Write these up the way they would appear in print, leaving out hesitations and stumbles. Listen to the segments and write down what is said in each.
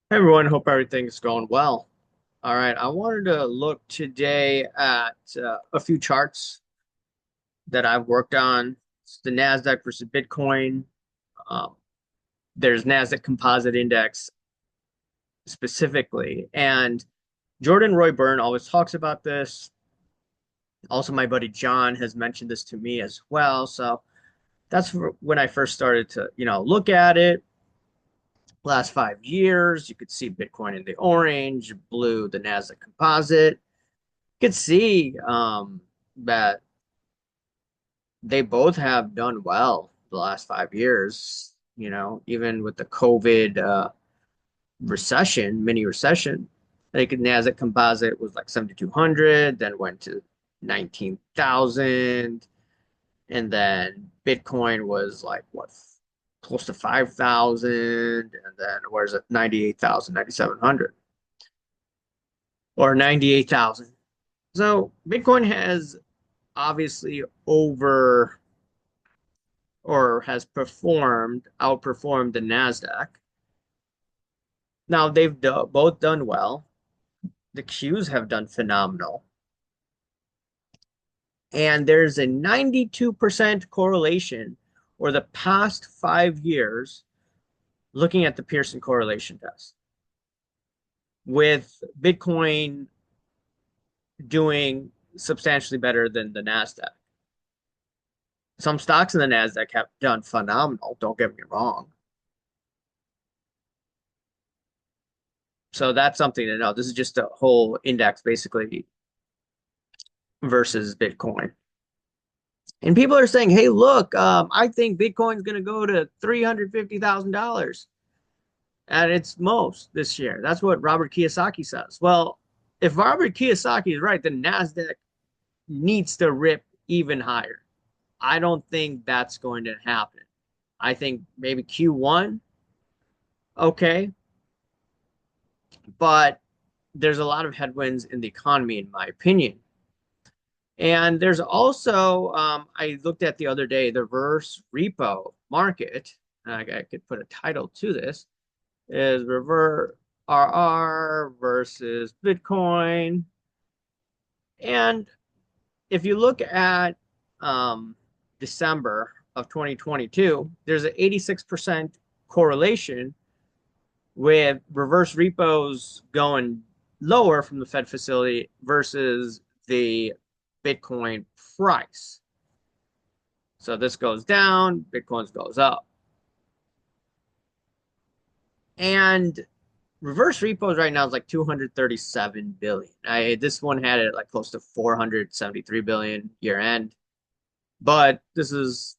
Hey everyone, hope everything's going well. All right, I wanted to look today at a few charts that I've worked on. It's the Nasdaq versus Bitcoin. Um, there's Nasdaq Composite Index specifically, and Jordan Roy Byrne always talks about this. Also, my buddy John has mentioned this to me as well. So that's when I first started to, look at it. Last 5 years, you could see Bitcoin in the orange, blue, the Nasdaq Composite. Could see that they both have done well the last 5 years. Even with the COVID mini recession, I think Nasdaq Composite was like 7,200, then went to 19,000, and then Bitcoin was like what, close to 5,000, and then where's it, 98,000, 9,700, or 98,000. So Bitcoin has obviously over or has outperformed the Nasdaq. Now both done well. The Qs have done phenomenal. And there's a 92% correlation or the past 5 years looking at the Pearson correlation test with Bitcoin doing substantially better than the Nasdaq. Some stocks in the Nasdaq have done phenomenal, don't get me wrong. So that's something to know. This is just a whole index basically versus Bitcoin. And people are saying, hey, look, I think Bitcoin's going to go to $350,000 at its most this year. That's what Robert Kiyosaki says. Well, if Robert Kiyosaki is right, then NASDAQ needs to rip even higher. I don't think that's going to happen. I think maybe Q1, okay, but there's a lot of headwinds in the economy, in my opinion. And there's also, I looked at the other day, the reverse repo market. I could put a title to this, is reverse RR versus Bitcoin. And if you look at um, December of 2022, there's an 86% correlation with reverse repos going lower from the Fed facility versus the Bitcoin price. So this goes down, Bitcoin goes up. And reverse repos right now is like 237 billion. This one had it like close to 473 billion year end, but this is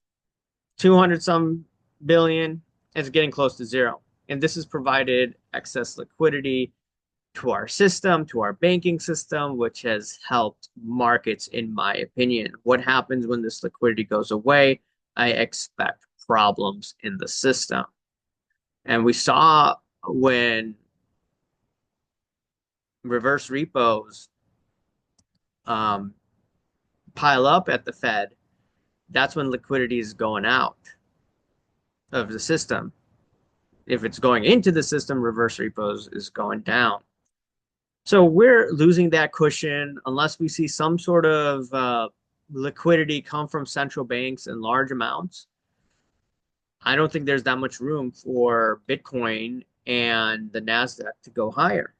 200 some billion. It's getting close to zero. And this has provided excess liquidity to our system, to our banking system, which has helped markets, in my opinion. What happens when this liquidity goes away? I expect problems in the system. And we saw when reverse repos um, pile up at the Fed, that's when liquidity is going out of the system. If it's going into the system, reverse repos is going down. So we're losing that cushion unless we see some sort of liquidity come from central banks in large amounts. I don't think there's that much room for Bitcoin and the Nasdaq to go higher.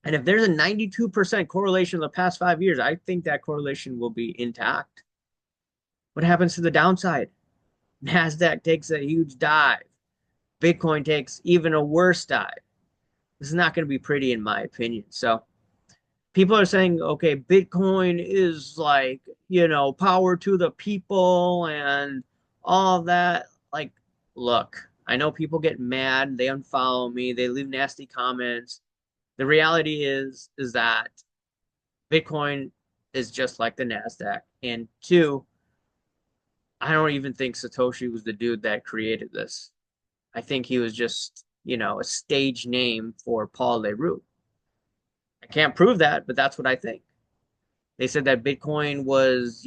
And if there's a 92% correlation in the past 5 years, I think that correlation will be intact. What happens to the downside? Nasdaq takes a huge dive. Bitcoin takes even a worse dive. This is not going to be pretty, in my opinion. So people are saying, okay, Bitcoin is like, power to the people and all that. Like, look, I know people get mad, they unfollow me, they leave nasty comments. The reality is that Bitcoin is just like the Nasdaq. And two, I don't even think Satoshi was the dude that created this. I think he was just, a stage name for Paul Leroux. I can't prove that, but that's what I think. They said that Bitcoin was,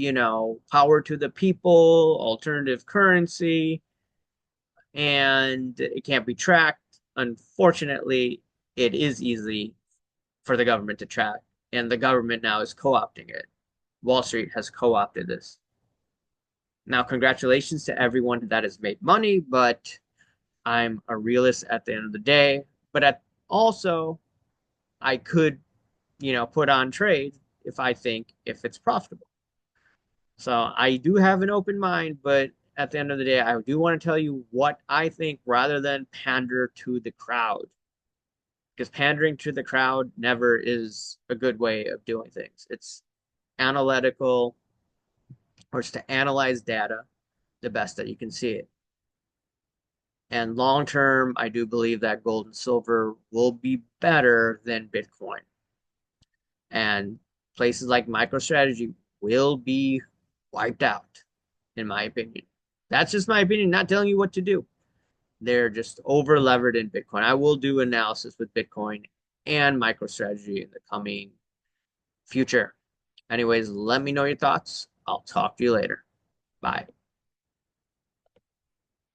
power to the people, alternative currency, and it can't be tracked. Unfortunately, it is easy for the government to track, and the government now is co-opting it. Wall Street has co-opted this. Now, congratulations to everyone that has made money, but I'm a realist at the end of the day. But also, I could, put on trade if it's profitable. So I do have an open mind, but at the end of the day, I do want to tell you what I think rather than pander to the crowd. Because pandering to the crowd never is a good way of doing things. It's analytical, or it's to analyze data the best that you can see it. And long term, I do believe that gold and silver will be better than Bitcoin. And places like MicroStrategy will be wiped out, in my opinion. That's just my opinion, not telling you what to do. They're just over levered in Bitcoin. I will do analysis with Bitcoin and MicroStrategy in the coming future. Anyways, let me know your thoughts. I'll talk to you later. Bye.